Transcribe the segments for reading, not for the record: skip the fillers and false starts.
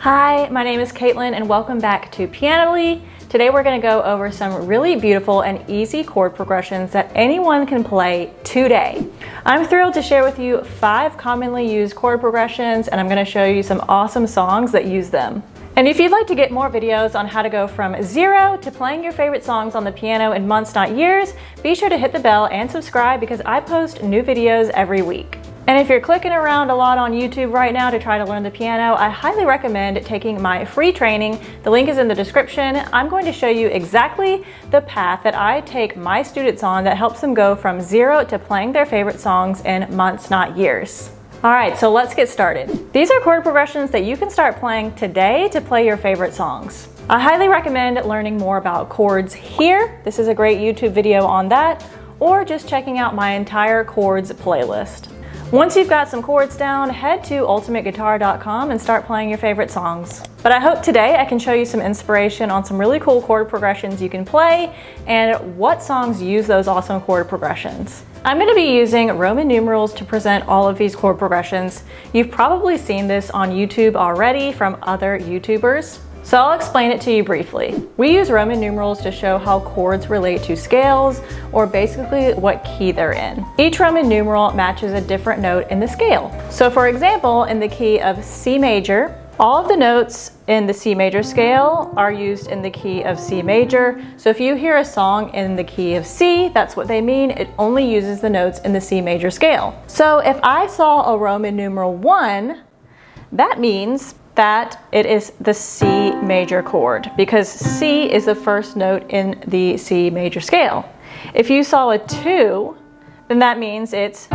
Hi, my name is Caitlin and welcome back to Pianoly. Today we're going to go over some really beautiful and easy chord progressions that anyone can play today. I'm thrilled to share with you 5 commonly used chord progressions, and I'm going to show you some awesome songs that use them. And if you'd like to get more videos on how to go from 0 to playing your favorite songs on the piano in months, not years, be sure to hit the bell and subscribe because I post new videos every week. And if you're clicking around a lot on YouTube right now to try to learn the piano, I highly recommend taking my free training. The link is in the description. I'm going to show you exactly the path that I take my students on that helps them go from 0 to playing their favorite songs in months, not years. All right, so let's get started. These are chord progressions that you can start playing today to play your favorite songs. I highly recommend learning more about chords here. This is a great YouTube video on that, or just checking out my entire chords playlist. Once you've got some chords down, head to ultimateguitar.com and start playing your favorite songs. But I hope today I can show you some inspiration on some really cool chord progressions you can play and what songs use those awesome chord progressions. I'm going to be using Roman numerals to present all of these chord progressions. You've probably seen this on YouTube already from other YouTubers. So I'll explain it to you briefly. We use Roman numerals to show how chords relate to scales, or basically what key they're in. Each Roman numeral matches a different note in the scale. So for example, in the key of C major, all of the notes in the C major scale are used in the key of C major. So if you hear a song in the key of C, that's what they mean. It only uses the notes in the C major scale. So if I saw a Roman numeral 1, that means that it is the C major chord because C is the first note in the C major scale. If you saw a 2, then that means it's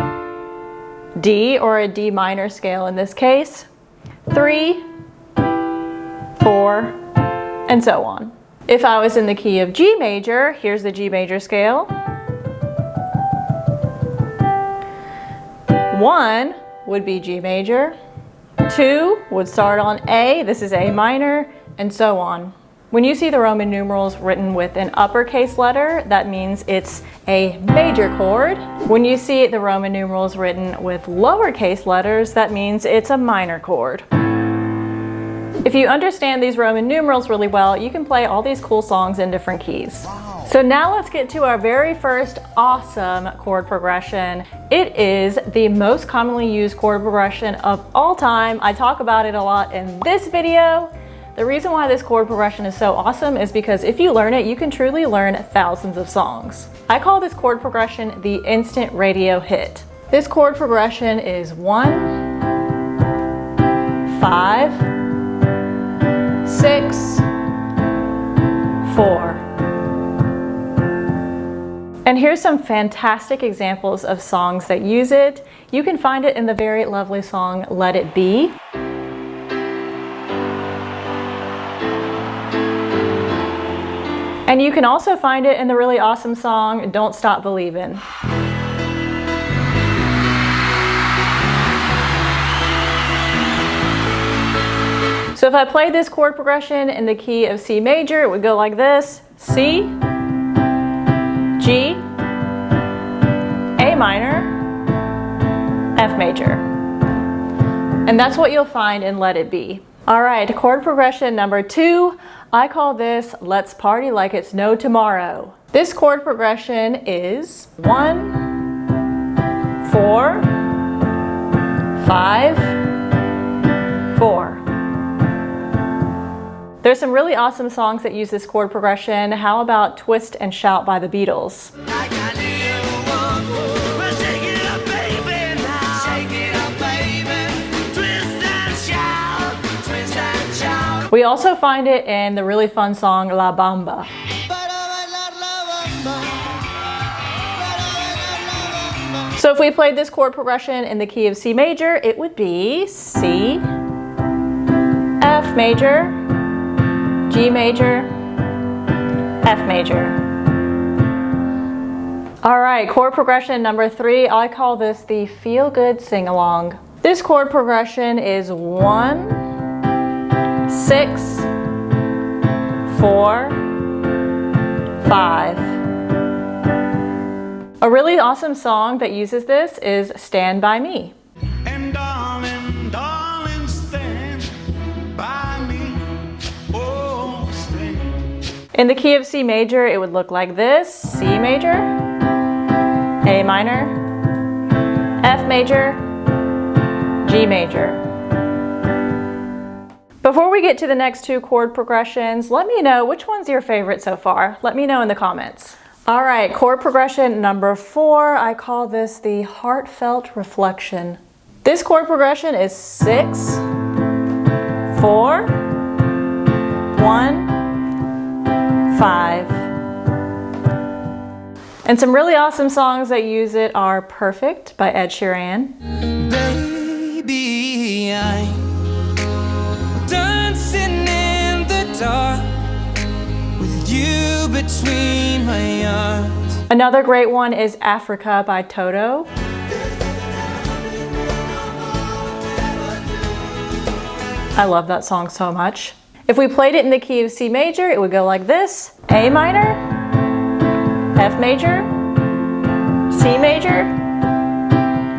D, or a D minor scale in this case, 3, 4, and so on. If I was in the key of G major, here's the G major scale. 1 would be G major. 2 would start on A, this is A minor, and so on. When you see the Roman numerals written with an uppercase letter, that means it's a major chord. When you see the Roman numerals written with lowercase letters, that means it's a minor chord. If you understand these Roman numerals really well, you can play all these cool songs in different keys. Wow. So now let's get to our very first awesome chord progression. It is the most commonly used chord progression of all time. I talk about it a lot in this video. The reason why this chord progression is so awesome is because if you learn it, you can truly learn thousands of songs. I call this chord progression the instant radio hit. This chord progression is 1, 5, 6, 4. And here's some fantastic examples of songs that use it. You can find it in the very lovely song Let It Be. And you can also find it in the really awesome song Don't Stop Believin'. So if I played this chord progression in the key of C major, it would go like this: C, G, A minor, F major. And that's what you'll find in Let It Be. All right, chord progression number 2, I call this Let's Party Like It's No Tomorrow. This chord progression is 1, 4, 5, 4. There's some really awesome songs that use this chord progression. How about Twist and Shout by the Beatles? We also find it in the really fun song La Bamba. So if we played this chord progression in the key of C major, it would be C, F major, G major, F major. All right, chord progression number 3, I call this the Feel Good Sing-Along. This chord progression is 1, 6, 4, 5. A really awesome song that uses this is Stand By Me. And darling, darling, stand by In the key of C major, it would look like this: C major, A minor, F major, G major. Before we get to the next two chord progressions, let me know which one's your favorite so far. Let me know in the comments. All right, chord progression number 4. I call this the heartfelt reflection. This chord progression is 6, 4, 1, 5. And some really awesome songs that use it are Perfect by Ed Sheeran. Baby, I'm dancing in the dark with you between my arms. Another great one is Africa by Toto. I love that song so much. If we played it in the key of C major, it would go like this: A minor, F major, C major,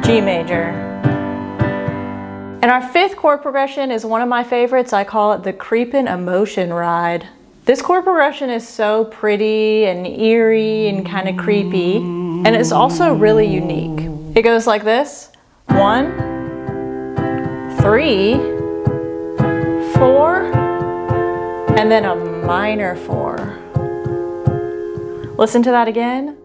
G major. And our 5th chord progression is one of my favorites. I call it the Creepin' Emotion Ride. This chord progression is so pretty and eerie and kind of creepy, and it's also really unique. It goes like this: 1, 3, 4, and then a minor 4. Listen to that again.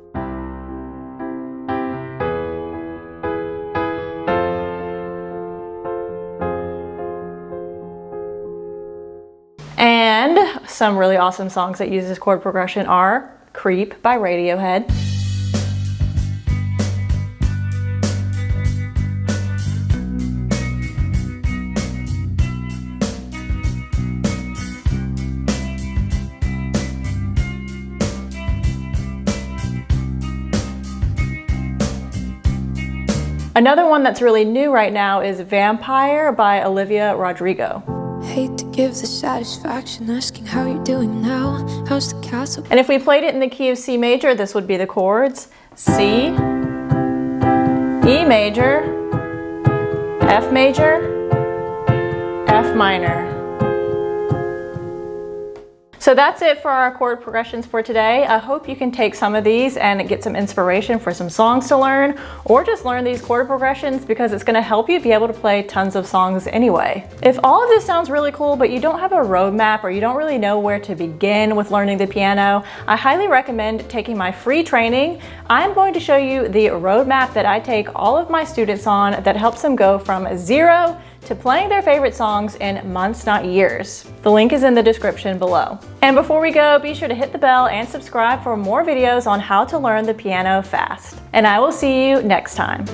And some really awesome songs that use this chord progression are Creep by Radiohead, another one that's really new right now is Vampire by Olivia Rodrigo. Hate to give the satisfaction asking how you're doing now. How's the castle? And if we played it in the key of C major, this would be the chords: C, E major, F major, F minor. So that's it for our chord progressions for today. I hope you can take some of these and get some inspiration for some songs to learn, or just learn these chord progressions because it's gonna help you be able to play tons of songs anyway. If all of this sounds really cool, but you don't have a roadmap or you don't really know where to begin with learning the piano, I highly recommend taking my free training. I'm going to show you the roadmap that I take all of my students on that helps them go from 0 to playing their favorite songs in months, not years. The link is in the description below. And before we go, be sure to hit the bell and subscribe for more videos on how to learn the piano fast. And I will see you next time.